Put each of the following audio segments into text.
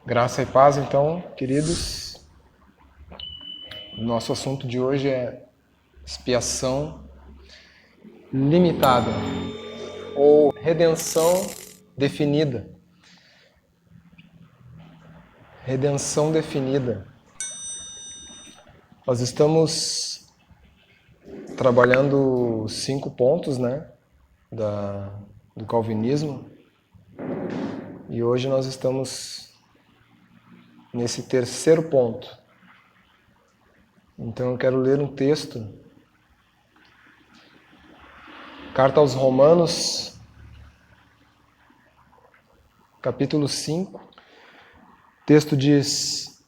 Graça e paz, então, queridos. Nosso assunto de hoje é expiação limitada ou redenção definida. Redenção definida. Nós estamos trabalhando 5 pontos, do calvinismo. E hoje nós estamos nesse terceiro ponto. Então eu quero ler um texto. Carta aos Romanos, capítulo 5. O texto diz: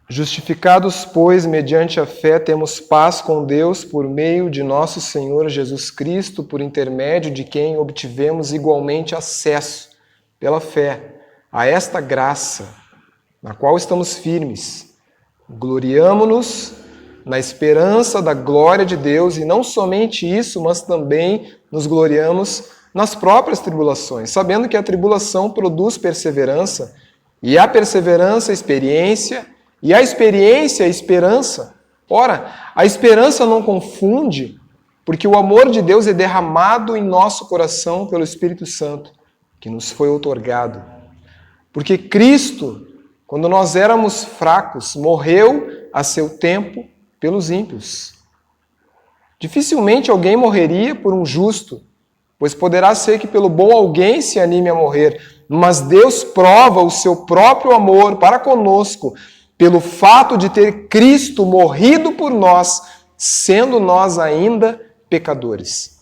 Justificados, pois, mediante a fé, temos paz com Deus por meio de nosso Senhor Jesus Cristo, por intermédio de quem obtivemos igualmente acesso, pela fé, a esta graça, na qual estamos firmes. Gloriamo-nos na esperança da glória de Deus, e não somente isso, mas também nos gloriamos nas próprias tribulações, sabendo que a tribulação produz perseverança, e a perseverança, experiência, e a experiência, esperança. Ora, a esperança não confunde, porque o amor de Deus é derramado em nosso coração pelo Espírito Santo, que nos foi outorgado. Porque Cristo, quando nós éramos fracos, morreu a seu tempo pelos ímpios. Dificilmente alguém morreria por um justo, pois poderá ser que pelo bom alguém se anime a morrer, mas Deus prova o seu próprio amor para conosco, pelo fato de ter Cristo morrido por nós, sendo nós ainda pecadores.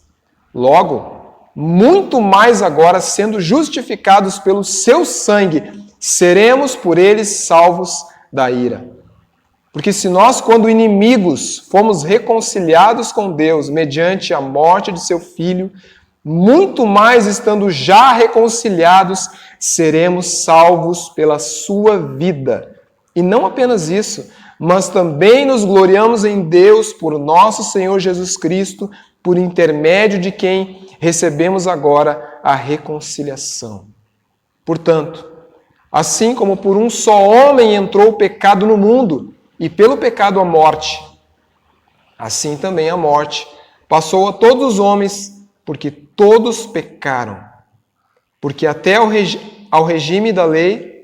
Logo, muito mais agora, sendo justificados pelo seu sangue, seremos por eles salvos da ira. Porque se nós, quando inimigos, fomos reconciliados com Deus mediante a morte de seu Filho, muito mais estando já reconciliados, seremos salvos pela sua vida. E não apenas isso, mas também nos gloriamos em Deus por nosso Senhor Jesus Cristo, por intermédio de quem recebemos agora a reconciliação. Portanto, assim como por um só homem entrou o pecado no mundo, e pelo pecado a morte, assim também a morte passou a todos os homens, porque todos pecaram. Porque até ao regime da lei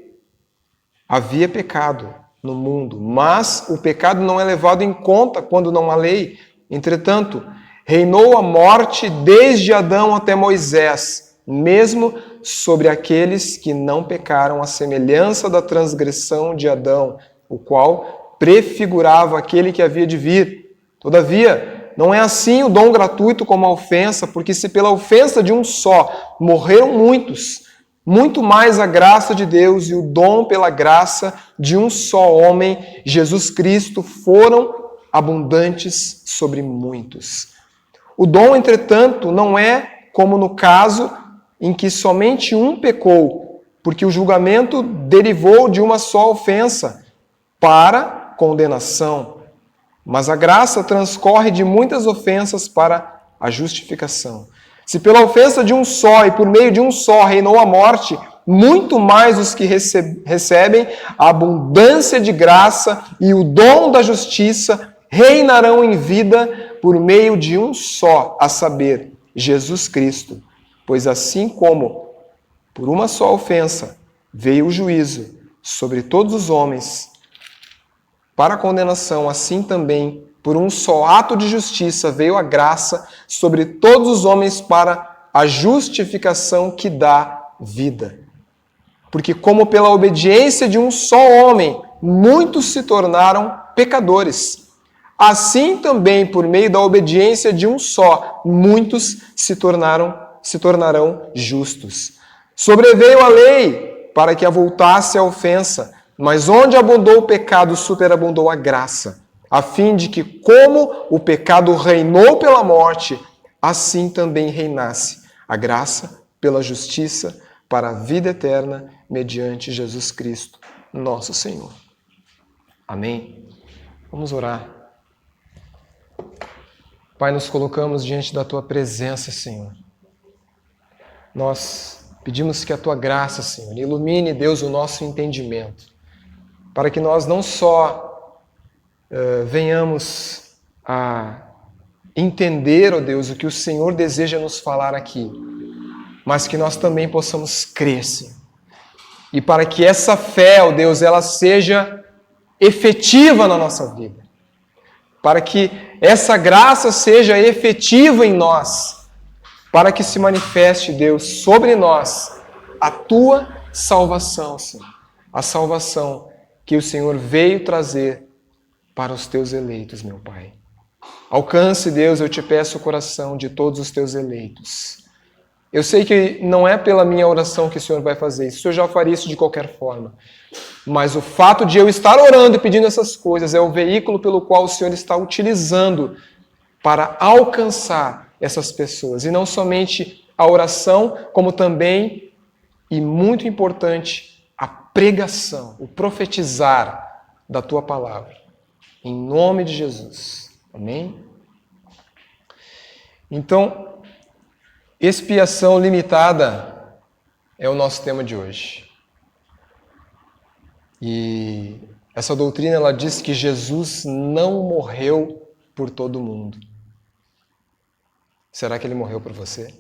havia pecado no mundo, mas o pecado não é levado em conta quando não há lei. Entretanto, reinou a morte desde Adão até Moisés, mesmo sobre aqueles que não pecaram, à semelhança da transgressão de Adão, o qual prefigurava aquele que havia de vir. Todavia, não é assim o dom gratuito como a ofensa, porque se pela ofensa de um só morreram muitos, muito mais a graça de Deus e o dom pela graça de um só homem, Jesus Cristo, foram abundantes sobre muitos. O dom, entretanto, não é como no caso em que somente um pecou, porque o julgamento derivou de uma só ofensa para condenação. Mas a graça transcorre de muitas ofensas para a justificação. Se pela ofensa de um só e por meio de um só reinou a morte, muito mais os que recebem a abundância de graça e o dom da justiça reinarão em vida por meio de um só, a saber, Jesus Cristo. Pois assim como por uma só ofensa veio o juízo sobre todos os homens para a condenação, assim também por um só ato de justiça veio a graça sobre todos os homens para a justificação que dá vida. Porque como pela obediência de um só homem muitos se tornaram pecadores, assim também, por meio da obediência de um só, muitos se tornarão justos. Sobreveio a lei para que avultasse a ofensa, mas onde abundou o pecado, superabundou a graça, a fim de que, como o pecado reinou pela morte, assim também reinasse a graça pela justiça para a vida eterna, mediante Jesus Cristo, nosso Senhor. Amém? Vamos orar. Pai, nos colocamos diante da Tua presença, Senhor. Nós Pedimos que a Tua graça, Senhor, ilumine, Deus, o nosso entendimento, para que nós não só venhamos a entender, ó Deus, o que o Senhor deseja nos falar aqui, mas que nós também possamos crer, Senhor. E para que essa fé, ó Deus, ela seja efetiva na nossa vida. Para que essa graça seja efetiva em nós. Para que se manifeste, Deus, sobre nós a Tua salvação, Senhor. A salvação que o Senhor veio trazer para os Teus eleitos, meu Pai. Alcance, Deus, eu te peço o coração de todos os Teus eleitos. Eu sei que não é pela minha oração que o Senhor vai fazer isso. O Senhor já faria isso de qualquer forma. Mas o fato de eu estar orando e pedindo essas coisas é o veículo pelo qual o Senhor está utilizando para alcançar essas pessoas. E não somente a oração, como também, e muito importante, a pregação, o profetizar da Tua palavra. Em nome de Jesus. Amém? Então, expiação limitada é o nosso tema de hoje. E essa doutrina, ela diz que Jesus não morreu por todo mundo. Será que Ele morreu por você?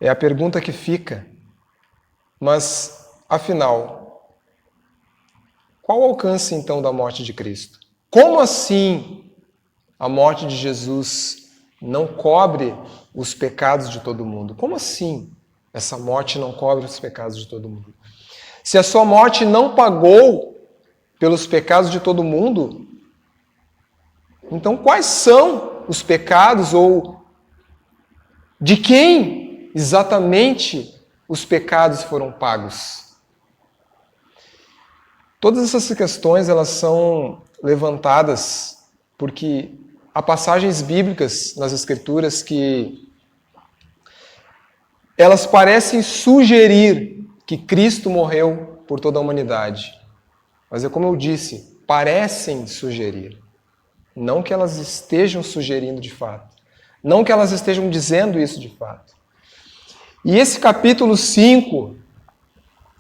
É a pergunta que fica. Mas, afinal, qual o alcance então da morte de Cristo? Como assim a morte de Jesus não cobre os pecados de todo mundo? Como assim essa morte não cobre os pecados de todo mundo? Se a sua morte não pagou pelos pecados de todo mundo, então quais são os pecados ou de quem exatamente os pecados foram pagos? Todas essas questões, elas são levantadas porque há passagens bíblicas nas Escrituras que elas parecem sugerir que Cristo morreu por toda a humanidade. Mas é como eu disse, parecem sugerir. Não que elas estejam sugerindo de fato. Não que elas estejam dizendo isso de fato. E esse capítulo 5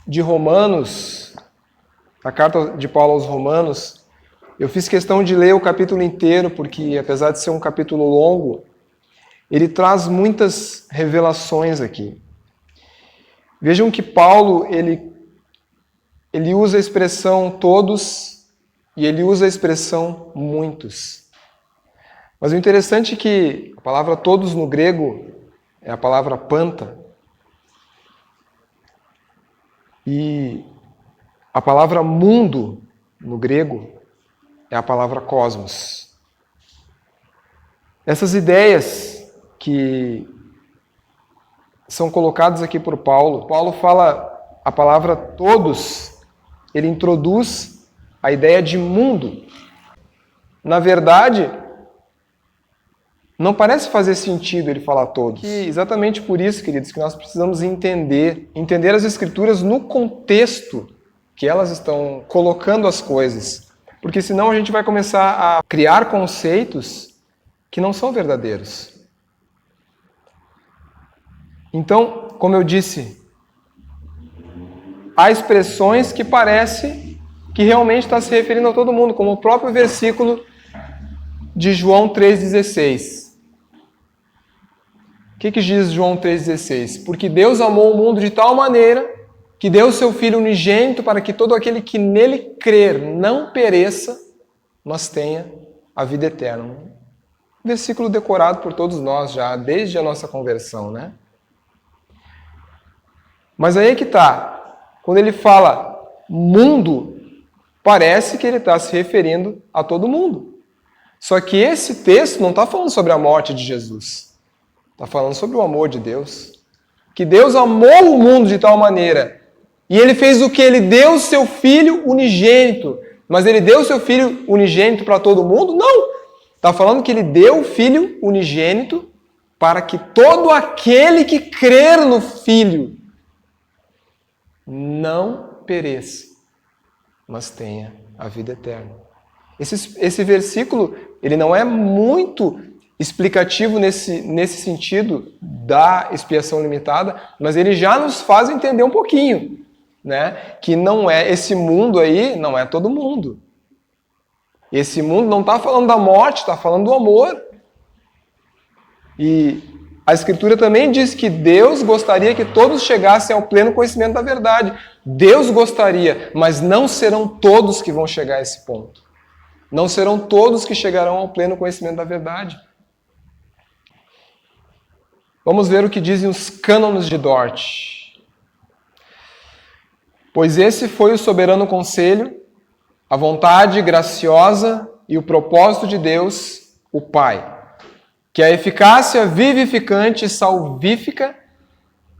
de Romanos, a carta de Paulo aos Romanos, eu fiz questão de ler o capítulo inteiro, porque apesar de ser um capítulo longo, ele traz muitas revelações aqui. Vejam que Paulo, ele usa a expressão todos e ele usa a expressão muitos. Mas o interessante é que a palavra todos no grego é a palavra panta. E a palavra mundo no grego é a palavra cosmos. Essas ideias que são colocadas aqui por Paulo, Paulo fala a palavra todos, ele introduz a ideia de mundo. Na verdade, não parece fazer sentido ele falar todos. E exatamente por isso, queridos, que nós precisamos entender as Escrituras no contexto que elas estão colocando as coisas. Porque senão a gente vai começar a criar conceitos que não são verdadeiros. Então, como eu disse, há expressões que parece que realmente está se referindo a todo mundo, como o próprio versículo de João 3,16. O que diz João 3,16? Porque Deus amou o mundo de tal maneira que deu o seu Filho unigênito para que todo aquele que nele crer não pereça, mas tenha a vida eterna. Um versículo decorado por todos nós já, desde a nossa conversão, né? Mas aí é que está. Quando ele fala mundo, parece que ele está se referindo a todo mundo. Só que esse texto não está falando sobre a morte de Jesus. Está falando sobre o amor de Deus. Que Deus amou o mundo de tal maneira. E ele fez o que? Ele deu o seu Filho unigênito. Mas ele deu o seu Filho unigênito para todo mundo? Não. Está falando que ele deu o Filho unigênito para que todo aquele que crer no Filho não pereça, mas tenha a vida eterna. Esse versículo, ele não é muito explicativo nesse sentido da expiação limitada, mas ele já nos faz entender um pouquinho, né? Que não é esse mundo aí, não é todo mundo. Esse mundo não está falando da morte, está falando do amor. E a Escritura também diz que Deus gostaria que todos chegassem ao pleno conhecimento da verdade. Deus gostaria, mas não serão todos que vão chegar a esse ponto. Não serão todos que chegarão ao pleno conhecimento da verdade. Vamos ver o que dizem os cânones de Dort. Pois esse foi o soberano conselho, a vontade graciosa e o propósito de Deus, o Pai, que a eficácia vivificante e salvífica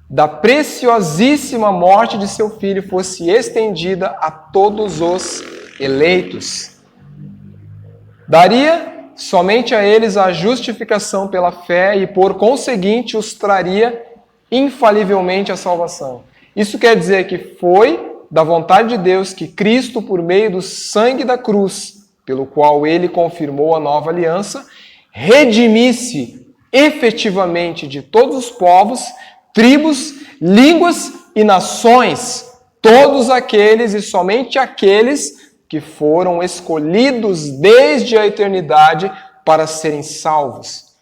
da preciosíssima morte de seu Filho fosse estendida a todos os eleitos. Daria somente a eles a justificação pela fé e, por conseguinte, os traria infalivelmente a salvação. Isso quer dizer que foi da vontade de Deus que Cristo, por meio do sangue da cruz, pelo qual ele confirmou a nova aliança, redimisse efetivamente de todos os povos, tribos, línguas e nações, todos aqueles e somente aqueles que foram escolhidos desde a eternidade para serem salvos.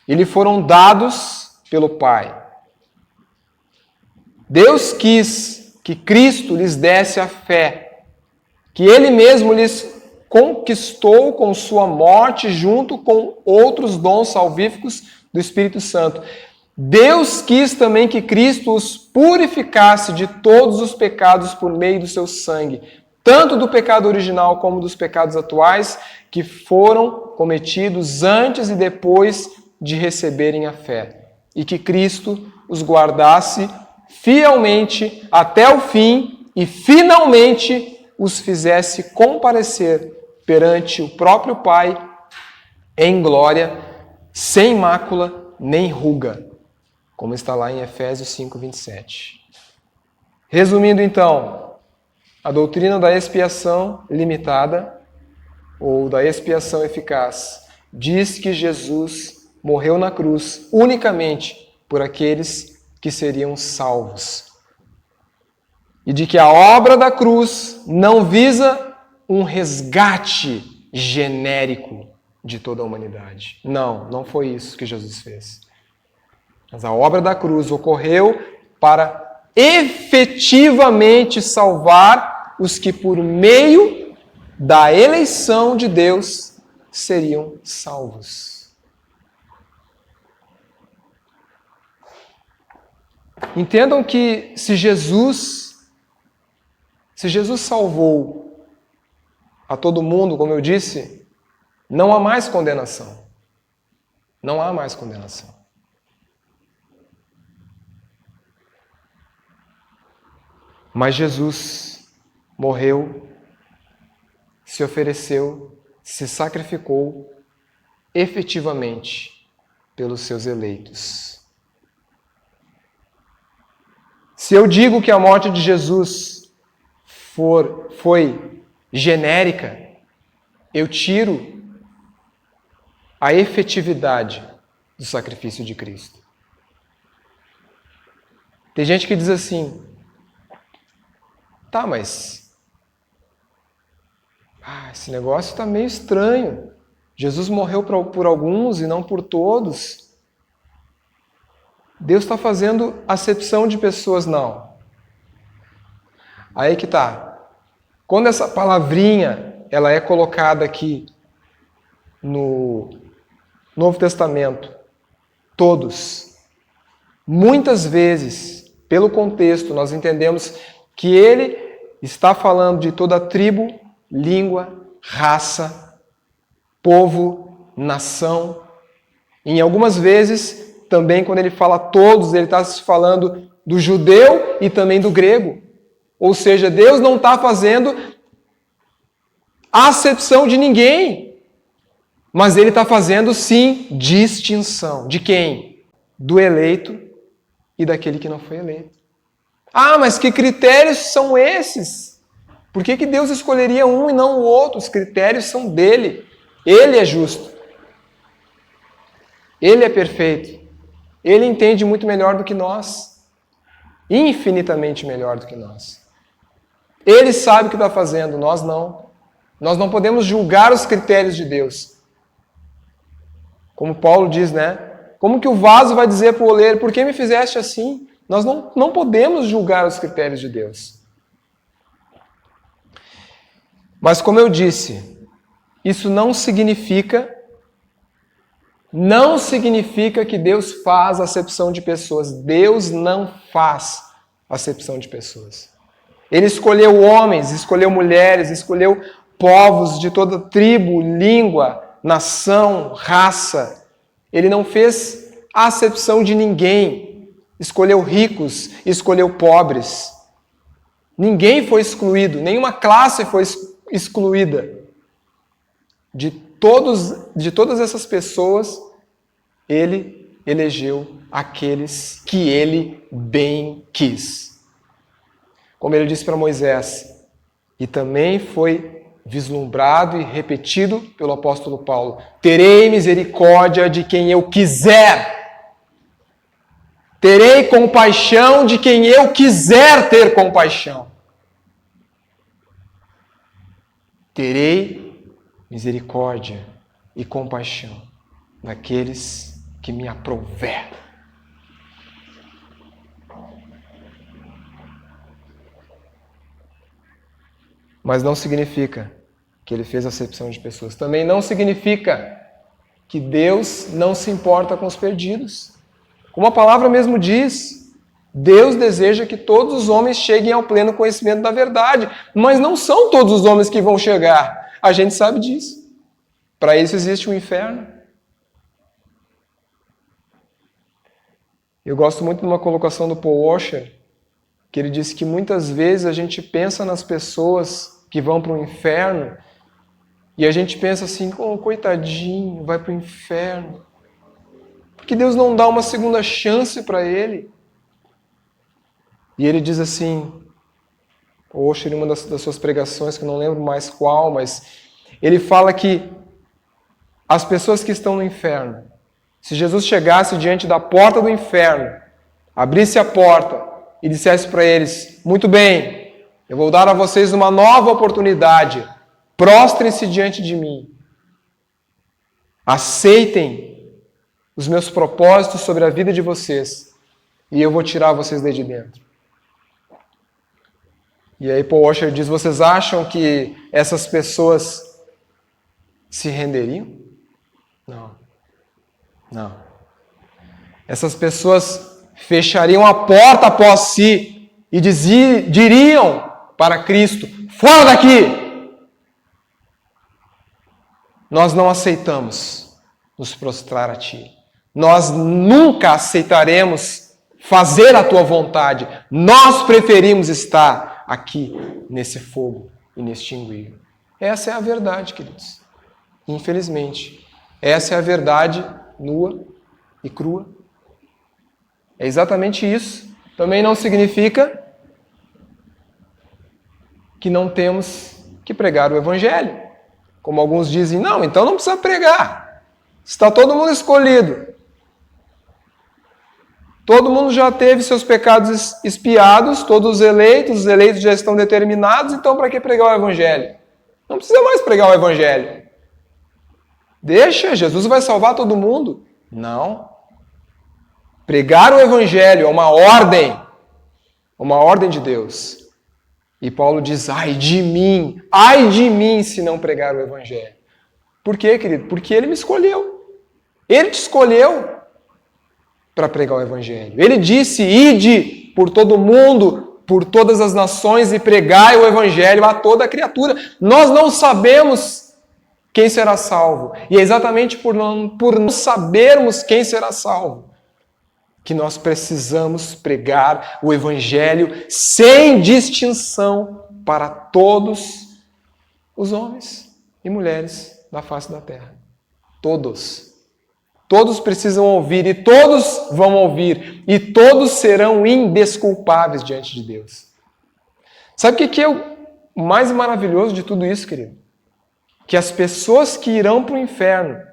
E lhe foram dados pelo Pai. Deus quis que Cristo lhes desse a fé, que Ele mesmo lhes conquistou com sua morte junto com outros dons salvíficos do Espírito Santo. Deus quis também que Cristo os purificasse de todos os pecados por meio do seu sangue, tanto do pecado original como dos pecados atuais, que foram cometidos antes e depois de receberem a fé, e que Cristo os guardasse fielmente até o fim e finalmente os fizesse comparecer perante o próprio Pai em glória, sem mácula nem ruga, como está lá em Efésios 5:27. Resumindo então, a doutrina da expiação limitada ou da expiação eficaz diz que Jesus morreu na cruz unicamente por aqueles que seriam salvos. E de que a obra da cruz não visa um resgate genérico de toda a humanidade. Não foi isso que Jesus fez. Mas a obra da cruz ocorreu para efetivamente salvar os que por meio da eleição de Deus seriam salvos. Entendam que se Jesus salvou a todo mundo, como eu disse, não há mais condenação. Não há mais condenação. Mas Jesus morreu, se ofereceu, se sacrificou efetivamente pelos seus eleitos. Se eu digo que a morte de Jesus foi genérica, eu tiro a efetividade do sacrifício de Cristo. Tem gente que diz assim, tá, mas esse negócio está meio estranho. Jesus morreu por alguns e não por todos. Deus está fazendo acepção de pessoas, não. Aí que tá. Quando essa palavrinha ela é colocada aqui no Novo Testamento, todos, muitas vezes, pelo contexto, nós entendemos que ele está falando de toda tribo, língua, raça, povo, nação. Em algumas vezes, também quando ele fala todos, ele está falando do judeu e também do grego. Ou seja, Deus não está fazendo acepção de ninguém, mas ele está fazendo, sim, distinção. De quem? Do eleito e daquele que não foi eleito. Mas que critérios são esses? Por que Deus escolheria um e não o outro? Os critérios são dele. Ele é justo. Ele é perfeito. Ele entende muito melhor do que nós. Infinitamente melhor do que nós. Ele sabe o que está fazendo, nós não. Nós não podemos julgar os critérios de Deus. Como Paulo diz, né? Como que o vaso vai dizer para o oleiro, por que me fizeste assim? Nós não podemos julgar os critérios de Deus. Mas como eu disse, isso não significa que Deus faz acepção de pessoas. Deus não faz acepção de pessoas. Ele escolheu homens, escolheu mulheres, escolheu povos de toda tribo, língua, nação, raça. Ele não fez acepção de ninguém. Escolheu ricos, escolheu pobres. Ninguém foi excluído, nenhuma classe foi excluída. De todas essas pessoas, ele elegeu aqueles que ele bem quis. Como ele disse para Moisés, e também foi vislumbrado e repetido pelo apóstolo Paulo: terei misericórdia de quem eu quiser. Terei compaixão de quem eu quiser ter compaixão. Terei misericórdia e compaixão daqueles que me aprouver. Mas não significa que ele fez acepção de pessoas. Também não significa que Deus não se importa com os perdidos. Como a palavra mesmo diz, Deus deseja que todos os homens cheguem ao pleno conhecimento da verdade, mas não são todos os homens que vão chegar. A gente sabe disso. Para isso existe um inferno. Eu gosto muito de uma colocação do Paul Washer, que ele disse que muitas vezes a gente pensa nas pessoas que vão para o inferno e a gente pensa assim, oh, coitadinho, vai para o inferno. Porque Deus não dá uma segunda chance para ele. E ele diz assim, Paul Washer, em uma das suas pregações, que eu não lembro mais qual, mas ele fala que as pessoas que estão no inferno, se Jesus chegasse diante da porta do inferno, abrisse a porta e dissesse para eles, muito bem, eu vou dar a vocês uma nova oportunidade, prostrem-se diante de mim, aceitem os meus propósitos sobre a vida de vocês e eu vou tirar vocês daí de dentro. E aí Paul Washer diz, vocês acham que essas pessoas se renderiam? Não. Essas pessoas fechariam a porta após si e diriam para Cristo, fora daqui! Nós não aceitamos nos prostrar a Ti. Nós nunca aceitaremos fazer a Tua vontade. Nós preferimos estar aqui nesse fogo e neste extinguir. Essa é a verdade, queridos. Infelizmente. Essa é a verdade nua e crua. É exatamente isso. Também não significa que não temos que pregar o Evangelho. Como alguns dizem, não, então não precisa pregar. Está todo mundo escolhido. Todo mundo já teve seus pecados expiados, todos os eleitos já estão determinados, então para que pregar o Evangelho? Não precisa mais pregar o Evangelho. Deixa, Jesus vai salvar todo mundo. Não. Pregar o Evangelho é uma ordem de Deus. E Paulo diz, ai de mim se não pregar o Evangelho. Por quê, querido? Porque Ele me escolheu. Ele te escolheu para pregar o Evangelho. Ele disse, ide por todo mundo, por todas as nações e pregai o Evangelho a toda criatura. Nós não sabemos quem será salvo. E é exatamente por não sabermos quem será salvo que nós precisamos pregar o Evangelho sem distinção para todos os homens e mulheres da face da terra. Todos. Todos precisam ouvir e todos vão ouvir e todos serão indesculpáveis diante de Deus. Sabe o que é o mais maravilhoso de tudo isso, querido? Que as pessoas que irão para o inferno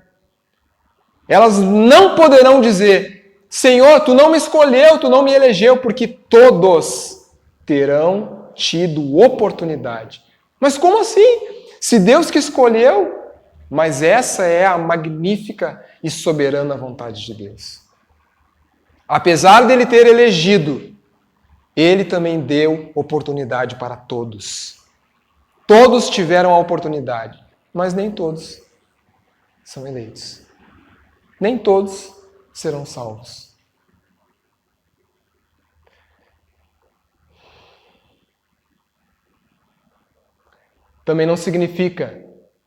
Elas não poderão dizer: Senhor, tu não me escolheu, tu não me elegeu, porque todos terão tido oportunidade. Mas como assim? Se Deus que escolheu, mas essa é a magnífica e soberana vontade de Deus. Apesar dele ter elegido, ele também deu oportunidade para todos. Todos tiveram a oportunidade, mas nem todos são eleitos. Nem todos serão salvos. Também não significa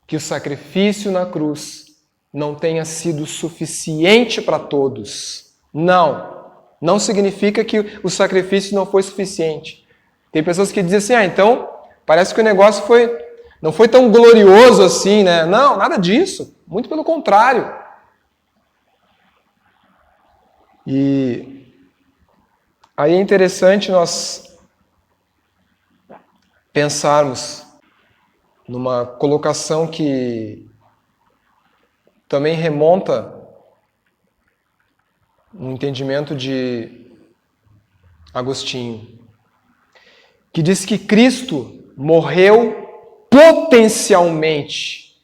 que o sacrifício na cruz não tenha sido suficiente para todos. Não significa que o sacrifício não foi suficiente. Tem pessoas que dizem assim, então parece que o negócio não foi tão glorioso assim, né? Não, nada disso. Muito pelo contrário. E aí é interessante nós pensarmos numa colocação que também remonta no entendimento de Agostinho, que diz que Cristo morreu potencialmente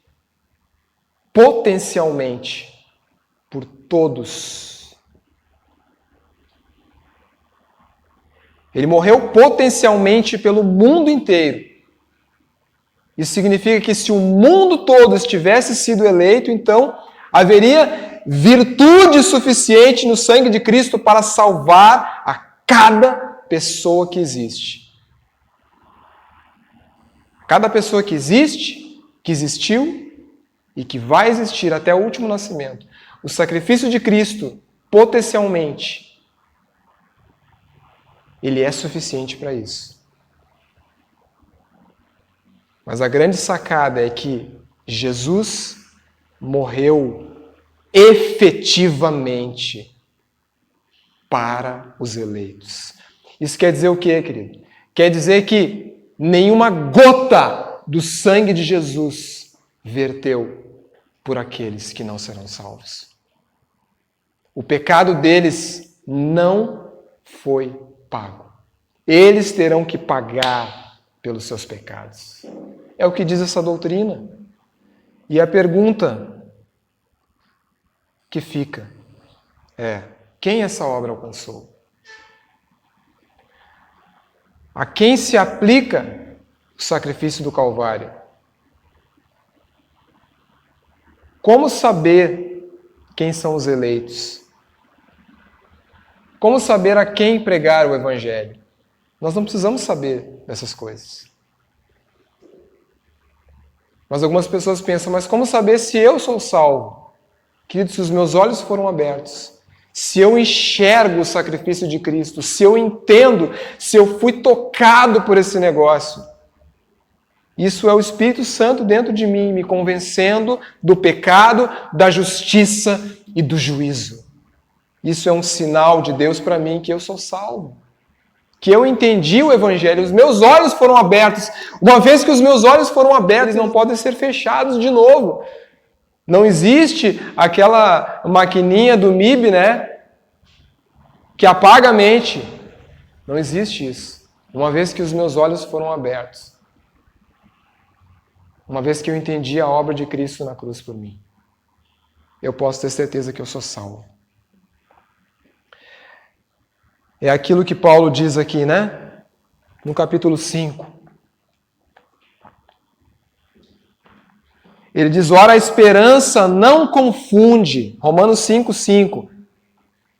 por todos. Ele morreu potencialmente pelo mundo inteiro. Isso significa que se o mundo todo estivesse sido eleito, então haveria virtude suficiente no sangue de Cristo para salvar a cada pessoa que existe. Cada pessoa que existe, que existiu e que vai existir até o último nascimento. O sacrifício de Cristo, potencialmente, ele é suficiente para isso. Mas a grande sacada é que Jesus morreu efetivamente para os eleitos. Isso quer dizer o quê, querido? Quer dizer que nenhuma gota do sangue de Jesus verteu por aqueles que não serão salvos. O pecado deles não foi pago. Eles terão que pagar pelos seus pecados. É o que diz essa doutrina. E a pergunta que fica é: quem essa obra alcançou? A quem se aplica o sacrifício do Calvário? Como saber quem são os eleitos? Como saber a quem pregar o Evangelho? Nós não precisamos saber dessas coisas. Mas algumas pessoas pensam, mas como saber se eu sou salvo? Querido, se os meus olhos foram abertos, se eu enxergo o sacrifício de Cristo, se eu entendo, se eu fui tocado por esse negócio, isso é o Espírito Santo dentro de mim, me convencendo do pecado, da justiça e do juízo. Isso é um sinal de Deus para mim que eu sou salvo. Que eu entendi o Evangelho, os meus olhos foram abertos. Uma vez que os meus olhos foram abertos, não podem ser fechados de novo. Não existe aquela maquininha do MIB, né? Que apaga a mente. Não existe isso. Uma vez que os meus olhos foram abertos. Uma vez que eu entendi a obra de Cristo na cruz por mim. Eu posso ter certeza que eu sou salvo. É aquilo que Paulo diz aqui, né? No capítulo 5. Ele diz, ora, a esperança não confunde. Romanos 5:5.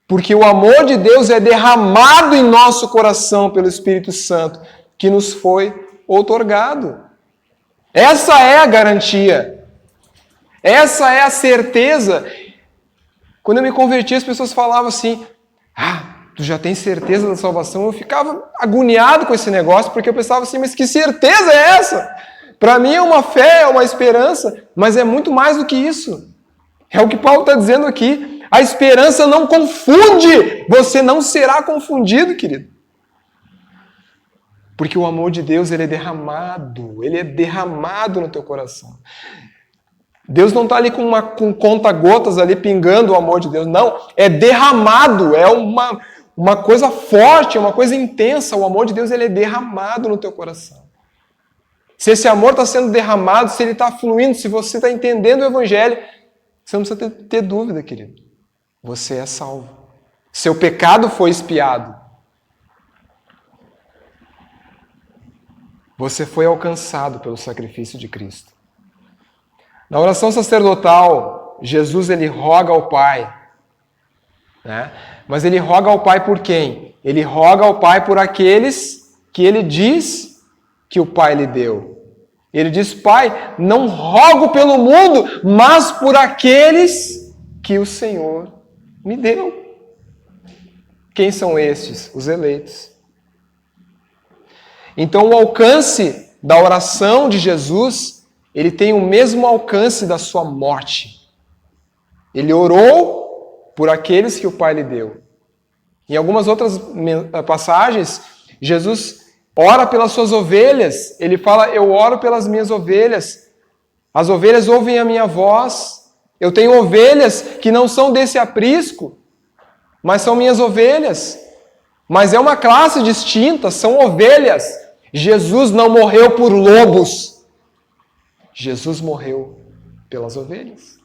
Porque o amor de Deus é derramado em nosso coração pelo Espírito Santo, que nos foi outorgado. Essa é a garantia. Essa é a certeza. Quando eu me converti, as pessoas falavam assim, tu já tem certeza da salvação? Eu ficava agoniado com esse negócio, porque eu pensava assim, mas que certeza é essa? Para mim é uma fé, é uma esperança, mas é muito mais do que isso. É o que Paulo está dizendo aqui. A esperança não confunde. Você não será confundido, querido. Porque o amor de Deus, ele é derramado no teu coração. Deus não está ali com conta-gotas ali pingando o amor de Deus. Não, é derramado, é uma coisa forte, é uma coisa intensa. O amor de Deus ele é derramado no teu coração. Se esse amor está sendo derramado, se ele está fluindo, se você está entendendo o Evangelho, você não precisa ter dúvida, querido. Você é salvo. Seu pecado foi expiado. Você foi alcançado pelo sacrifício de Cristo. Na oração sacerdotal, Jesus ele roga ao Pai. Né? Mas ele roga ao Pai por quem? Ele roga ao Pai por aqueles que ele diz que o Pai lhe deu. Ele diz, Pai, não rogo pelo mundo, mas por aqueles que o Senhor me deu. Quem são estes? Os eleitos. Então o alcance da oração de Jesus, ele tem o mesmo alcance da sua morte. Ele orou por aqueles que o Pai lhe deu. Em algumas outras passagens, Jesus ora pelas suas ovelhas. Ele fala, eu oro pelas minhas ovelhas. As ovelhas ouvem a minha voz. Eu tenho ovelhas que não são desse aprisco, mas são minhas ovelhas. Mas é uma classe distinta, são ovelhas. Jesus não morreu por lobos. Jesus morreu pelas ovelhas.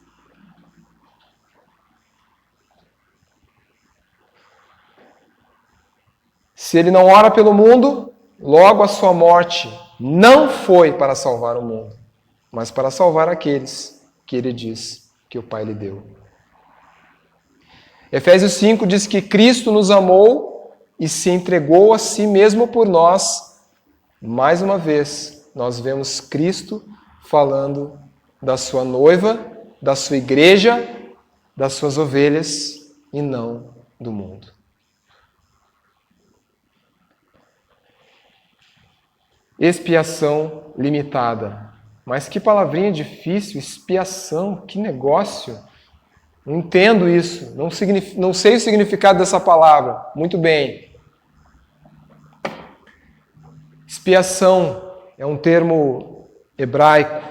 Se ele não ora pelo mundo, logo a sua morte não foi para salvar o mundo, mas para salvar aqueles que ele diz que o Pai lhe deu. Efésios 5 diz que Cristo nos amou e se entregou a si mesmo por nós. Mais uma vez, nós vemos Cristo falando da sua noiva, da sua igreja, das suas ovelhas e não do mundo. Expiação limitada. Mas que palavrinha difícil, expiação, que negócio. Não entendo isso, não sei o significado dessa palavra. Muito bem. Expiação é um termo hebraico.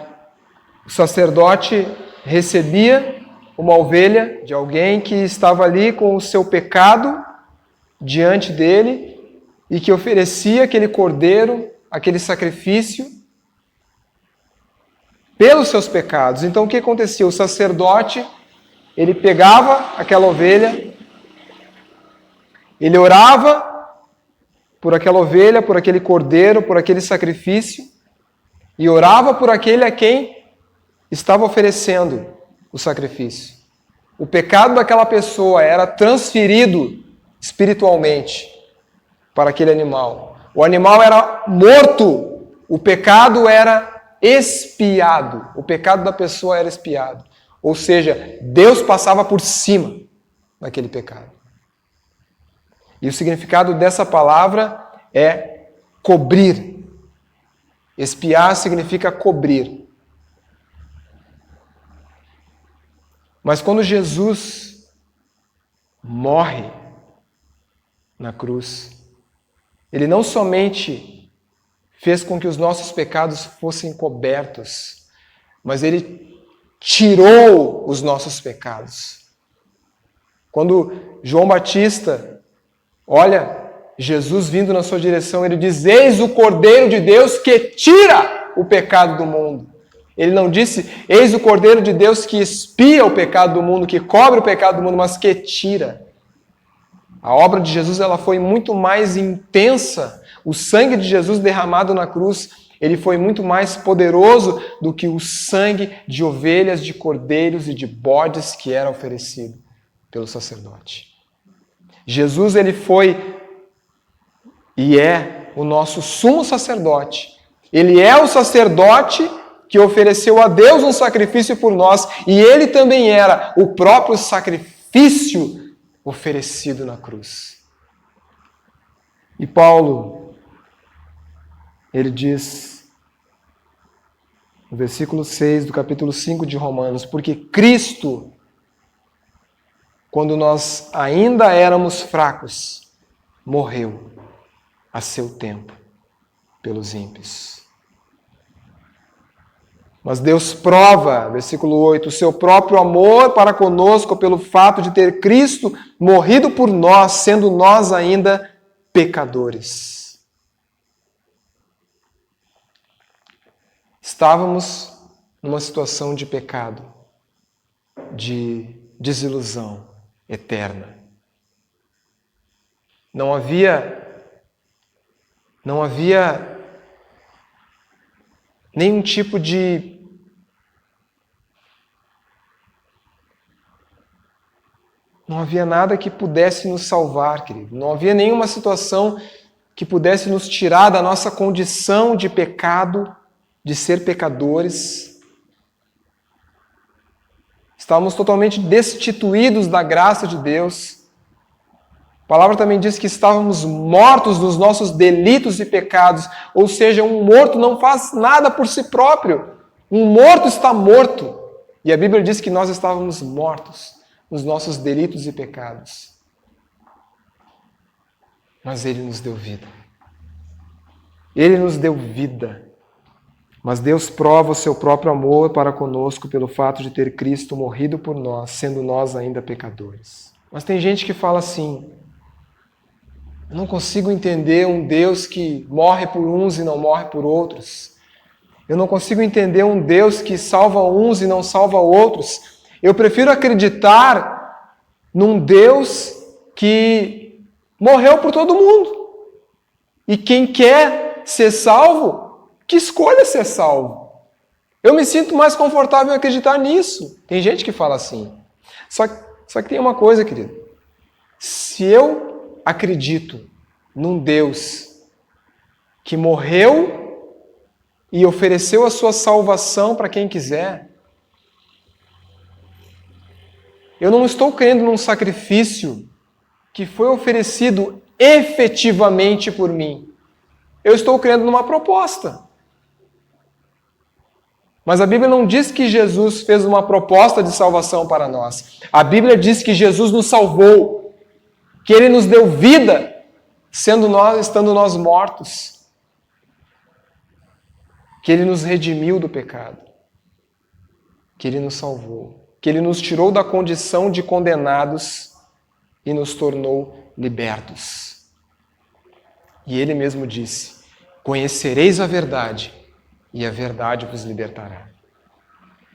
O sacerdote recebia uma ovelha de alguém que estava ali com o seu pecado diante dele e que oferecia aquele cordeiro, aquele sacrifício pelos seus pecados. Então o que acontecia? O sacerdote, ele pegava aquela ovelha, ele orava por aquela ovelha, por aquele cordeiro, por aquele sacrifício, e orava por aquele a quem estava oferecendo o sacrifício. O pecado daquela pessoa era transferido espiritualmente para aquele animal. O animal era morto, o pecado era expiado. O pecado da pessoa era expiado. Ou seja, Deus passava por cima daquele pecado. E o significado dessa palavra é cobrir. Expiar significa cobrir. Mas quando Jesus morre na cruz, ele não somente fez com que os nossos pecados fossem cobertos, mas ele tirou os nossos pecados. Quando João Batista olha Jesus vindo na sua direção, ele diz, eis o Cordeiro de Deus que tira o pecado do mundo. Ele não disse, eis o Cordeiro de Deus que expia o pecado do mundo, que cobre o pecado do mundo, mas que tira. A obra de Jesus ela foi muito mais intensa. O sangue de Jesus derramado na cruz, ele foi muito mais poderoso do que o sangue de ovelhas, de cordeiros e de bodes que era oferecido pelo sacerdote. Jesus ele foi e é o nosso sumo sacerdote. Ele é o sacerdote que ofereceu a Deus um sacrifício por nós e ele também era o próprio sacrifício oferecido na cruz. E Paulo, ele diz, no versículo 6 do capítulo 5 de Romanos, porque Cristo, quando nós ainda éramos fracos, morreu a seu tempo pelos ímpios. Mas Deus prova, versículo 8, o seu próprio amor para conosco pelo fato de ter Cristo morrido por nós, sendo nós ainda pecadores. Estávamos numa situação de pecado, de desilusão eterna. Não havia nenhum tipo de Não havia nada que pudesse nos salvar, querido. Não havia nenhuma situação que pudesse nos tirar da nossa condição de pecado, de ser pecadores. Estávamos totalmente destituídos da graça de Deus. A palavra também diz que estávamos mortos nos nossos delitos e pecados. Ou seja, um morto não faz nada por si próprio. Um morto está morto. E a Bíblia diz que nós estávamos mortos nos nossos delitos e pecados. Mas Ele nos deu vida. Ele nos deu vida. Mas Deus prova o seu próprio amor para conosco pelo fato de ter Cristo morrido por nós, sendo nós ainda pecadores. Mas tem gente que fala assim: eu não consigo entender um Deus que morre por uns e não morre por outros. Eu não consigo entender um Deus que salva uns e não salva outros. Eu prefiro acreditar num Deus que morreu por todo mundo. E quem quer ser salvo, que escolha ser salvo. Eu me sinto mais confortável em acreditar nisso. Tem gente que fala assim. Só que tem uma coisa, querido. Se eu acredito num Deus que morreu e ofereceu a sua salvação para quem quiser, eu não estou crendo num sacrifício que foi oferecido efetivamente por mim. Eu estou crendo numa proposta. Mas a Bíblia não diz que Jesus fez uma proposta de salvação para nós. A Bíblia diz que Jesus nos salvou, que Ele nos deu vida, estando nós mortos, que Ele nos redimiu do pecado, que Ele nos salvou, que Ele nos tirou da condição de condenados e nos tornou libertos. E Ele mesmo disse: conhecereis a verdade, e a verdade vos libertará.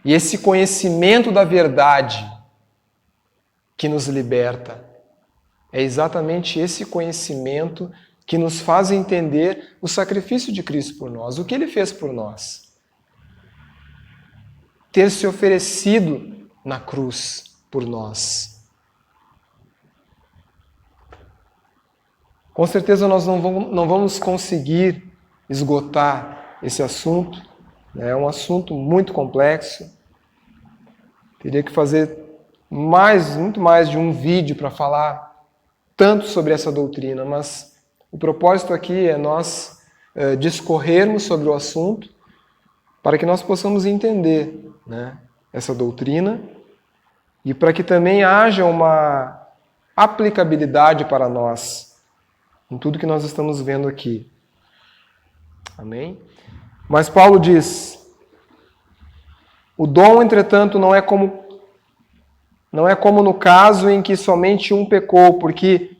E esse conhecimento da verdade que nos liberta é exatamente esse conhecimento que nos faz entender o sacrifício de Cristo por nós, o que Ele fez por nós. Ter se oferecido na cruz por nós. Com certeza nós não vamos conseguir esgotar esse assunto. É um assunto muito complexo. Teria que fazer muito mais de um vídeo para falar tanto sobre essa doutrina, mas o propósito aqui é nós discorrermos sobre o assunto para que nós possamos entender, né, essa doutrina e para que também haja uma aplicabilidade para nós em tudo que nós estamos vendo aqui. Amém? Mas Paulo diz: o dom, entretanto, não é como no caso em que somente um pecou, porque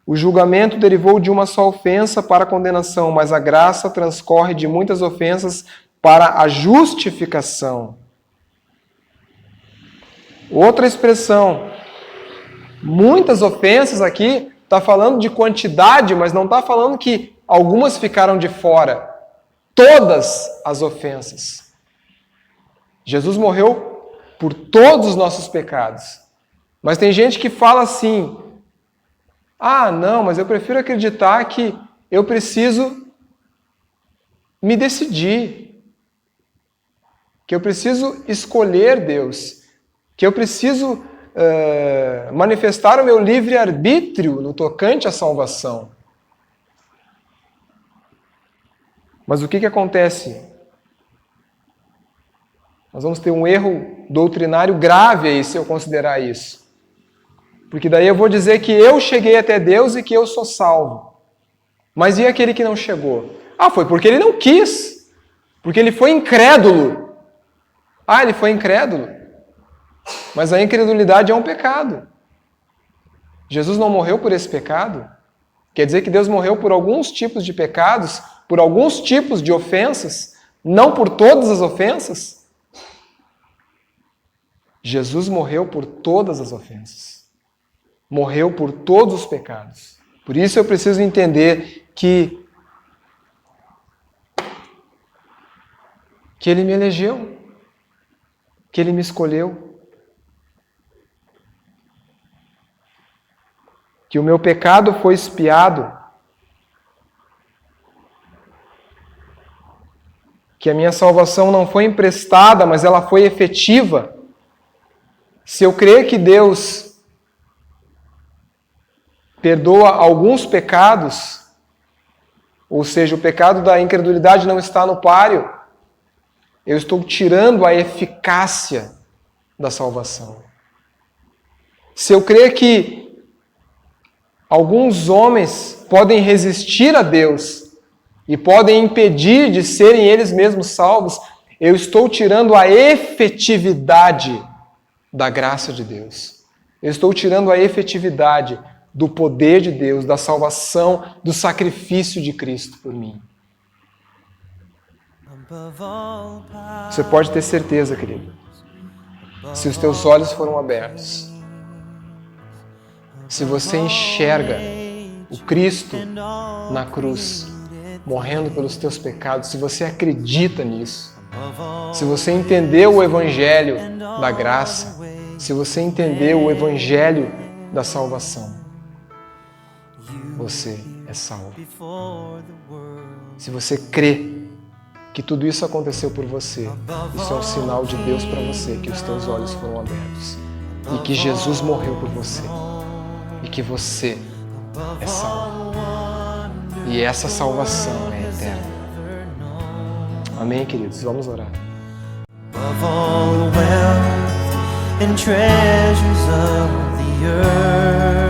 o julgamento derivou de uma só ofensa para a condenação, mas a graça transcorre de muitas ofensas para a justificação. Outra expressão, muitas ofensas aqui, está falando de quantidade, mas não está falando que algumas ficaram de fora. Todas as ofensas. Jesus morreu por todos os nossos pecados. Mas tem gente que fala assim: ah, não, mas eu prefiro acreditar que eu preciso me decidir, que eu preciso escolher Deus, que eu preciso manifestar o meu livre-arbítrio no tocante à salvação. Mas o que acontece? Nós vamos ter um erro doutrinário grave aí se eu considerar isso. Porque daí eu vou dizer que eu cheguei até Deus e que eu sou salvo. Mas e aquele que não chegou? Ah, foi porque ele não quis. Porque ele foi incrédulo. Ah, ele foi incrédulo. Mas a incredulidade é um pecado. Jesus não morreu por esse pecado. Quer dizer que Deus morreu por alguns tipos de pecados, por alguns tipos de ofensas, não por todas as ofensas. Jesus morreu por todas as ofensas. Morreu por todos os pecados. Por isso eu preciso entender que Ele me elegeu, que Ele me escolheu, que o meu pecado foi expiado, que a minha salvação não foi emprestada, mas ela foi efetiva. Se eu crer que Deus perdoa alguns pecados, ou seja, o pecado da incredulidade não está no páreo, eu estou tirando a eficácia da salvação. Se eu crer que alguns homens podem resistir a Deus e podem impedir de serem eles mesmos salvos, eu estou tirando a efetividade da graça de Deus. Eu estou tirando a efetividade do poder de Deus, da salvação, do sacrifício de Cristo por mim. Você pode ter certeza, querido, se os teus olhos foram abertos, se você enxerga o Cristo na cruz, morrendo pelos teus pecados, se você acredita nisso, se você entendeu o Evangelho da graça, se você entendeu o Evangelho da salvação, você é salvo. Se você crê que tudo isso aconteceu por você, isso é um sinal de Deus para você, que os teus olhos foram abertos e que Jesus morreu por você e que você é salvo. E essa salvação é eterna. Amém, queridos? Vamos orar. Above all wealth and treasures of the earth,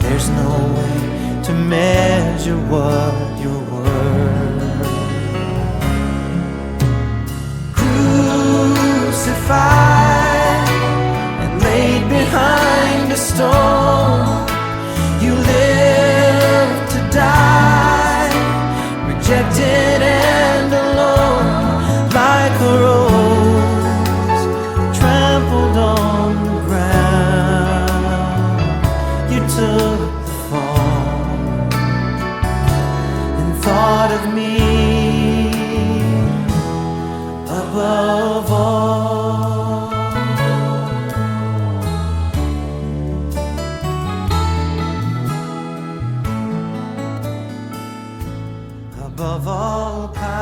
there's no way to measure what you're worth. Crucified and laid behind a stone, you live to die, rejected and alone, like a rose trampled on the ground. You took the fall and thought of me above all. Above all power